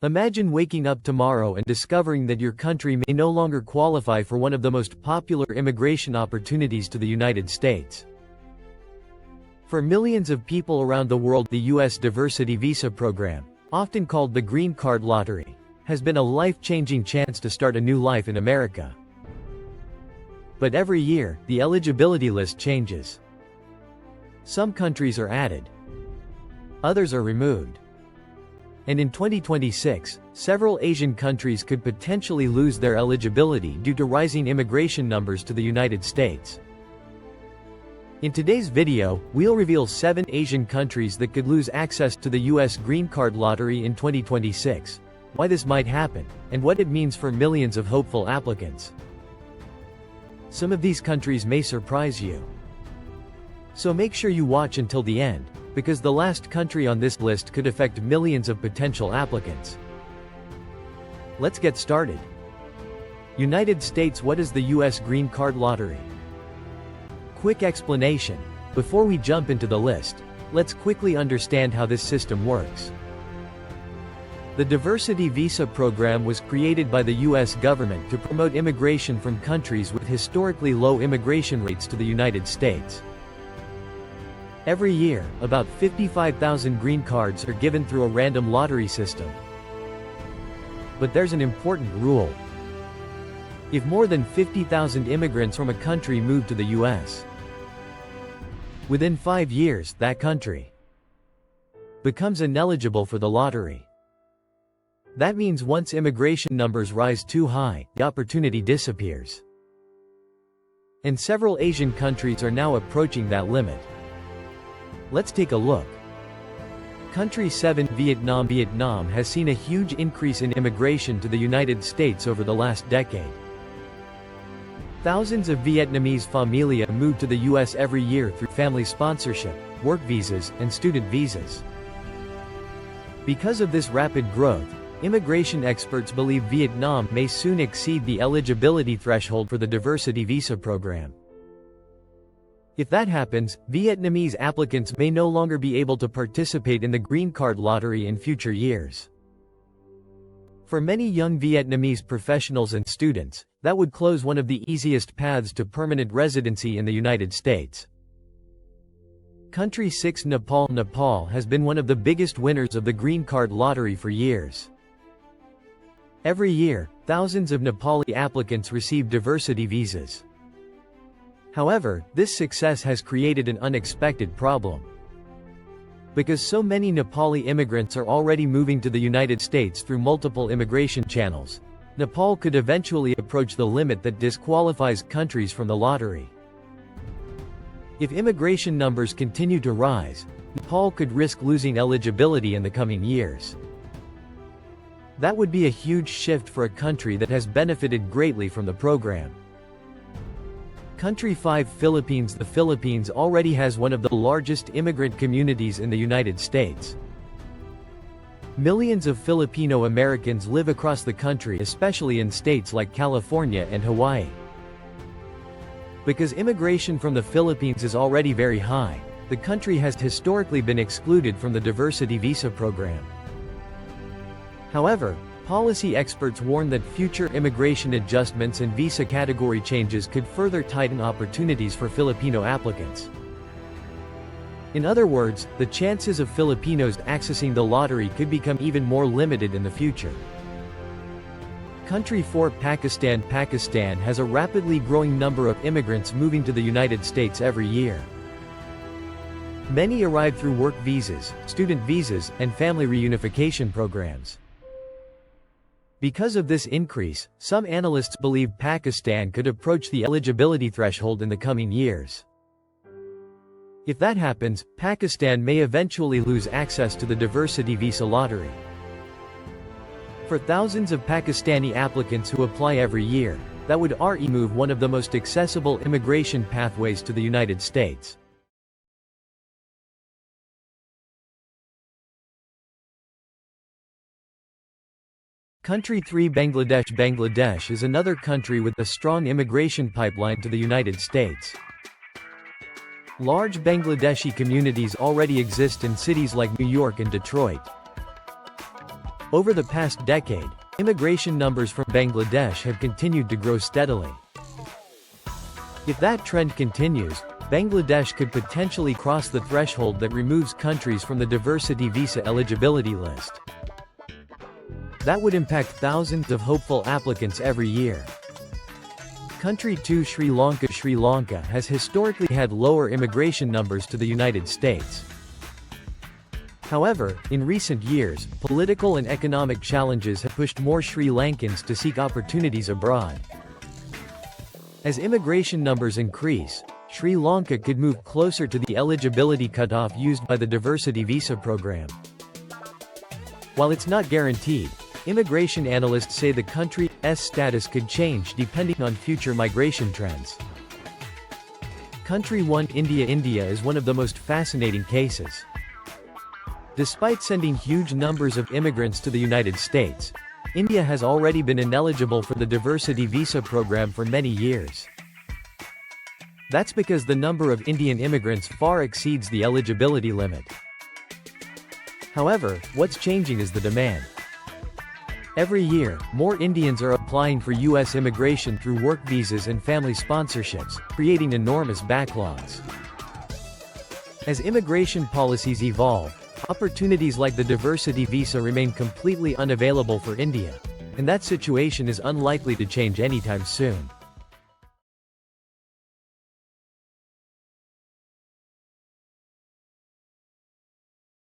Imagine waking up tomorrow and discovering that your country may no longer qualify for one of the most popular immigration opportunities to the United States. For millions of people around the world, the U.S. diversity visa program, often called the Green Card Lottery, has been a life-changing chance to start a new life in America. But every year, the eligibility list changes. Some countries are added. Others are removed. And in 2026, several Asian countries could potentially lose their eligibility due to rising immigration numbers to the United States. In today's video, we'll reveal 7 Asian countries that could lose access to the U.S. Green Card Lottery in 2026, why this might happen, and what it means for millions of hopeful applicants. Some of these countries may surprise you. So make sure you watch until the end, because the last country on this list could affect millions of potential applicants. Let's get started. United States. What is the U.S. Green Card Lottery? Quick explanation. Before we jump into the list, let's quickly understand how this system works. The Diversity Visa program was created by the U.S. government to promote immigration from countries with historically low immigration rates to the United States. Every year, about 55,000 green cards are given through a random lottery system. But there's an important rule. If more than 50,000 immigrants from a country move to the U.S., within 5 years, that country becomes ineligible for the lottery. That means once immigration numbers rise too high, the opportunity disappears. And several Asian countries are now approaching that limit. Let's take a look. Country 7, Vietnam. Vietnam has seen a huge increase in immigration to the United States over the last decade. Thousands of Vietnamese familia move to the U.S. every year through family sponsorship, work visas, and student visas. Because of this rapid growth, immigration experts believe Vietnam may soon exceed the eligibility threshold for the diversity visa program. If that happens, Vietnamese applicants may no longer be able to participate in the Green Card Lottery in future years. For many young Vietnamese professionals and students, that would close one of the easiest paths to permanent residency in the United States. Country 6, Nepal. Nepal has been one of the biggest winners of the Green Card Lottery for years. Every year, thousands of Nepali applicants receive diversity visas. However, this success has created an unexpected problem. Because so many Nepali immigrants are already moving to the United States through multiple immigration channels, Nepal could eventually approach the limit that disqualifies countries from the lottery. If immigration numbers continue to rise, Nepal could risk losing eligibility in the coming years. That would be a huge shift for a country that has benefited greatly from the program. Country 5, Philippines. The Philippines already has one of the largest immigrant communities in the United States. Millions of Filipino Americans live across the country, especially in states like California and Hawaii. Because immigration from the Philippines is already very high, the country has historically been excluded from the diversity visa program. However, policy experts warn that future immigration adjustments and visa category changes could further tighten opportunities for Filipino applicants. In other words, the chances of Filipinos accessing the lottery could become even more limited in the future. Country 4, Pakistan. Pakistan has a rapidly growing number of immigrants moving to the United States every year. Many arrive through work visas, student visas, and family reunification programs. Because of this increase, some analysts believe Pakistan could approach the eligibility threshold in the coming years. If that happens, Pakistan may eventually lose access to the diversity visa lottery. For thousands of Pakistani applicants who apply every year, that would remove one of the most accessible immigration pathways to the United States. Country 3, Bangladesh. Bangladesh is another country with a strong immigration pipeline to the United States. Large Bangladeshi communities already exist in cities like New York and Detroit. Over the past decade, immigration numbers from Bangladesh have continued to grow steadily. If that trend continues, Bangladesh could potentially cross the threshold that removes countries from the diversity visa eligibility list. That would impact thousands of hopeful applicants every year. Country 2 Sri Lanka. Sri Lanka has historically had lower immigration numbers to the United States. However, in recent years, political and economic challenges have pushed more Sri Lankans to seek opportunities abroad. As immigration numbers increase, Sri Lanka could move closer to the eligibility cutoff used by the diversity visa program. While it's not guaranteed, immigration analysts say the country's status could change depending on future migration trends. Country 1 India. India is one of the most fascinating cases. Despite sending huge numbers of immigrants to the United States, India has already been ineligible for the diversity visa program for many years. That's because the number of Indian immigrants far exceeds the eligibility limit. However, what's changing is the demand. Every year, more Indians are applying for U.S. immigration through work visas and family sponsorships, creating enormous backlogs. As immigration policies evolve, opportunities like the diversity visa remain completely unavailable for India, and that situation is unlikely to change anytime soon.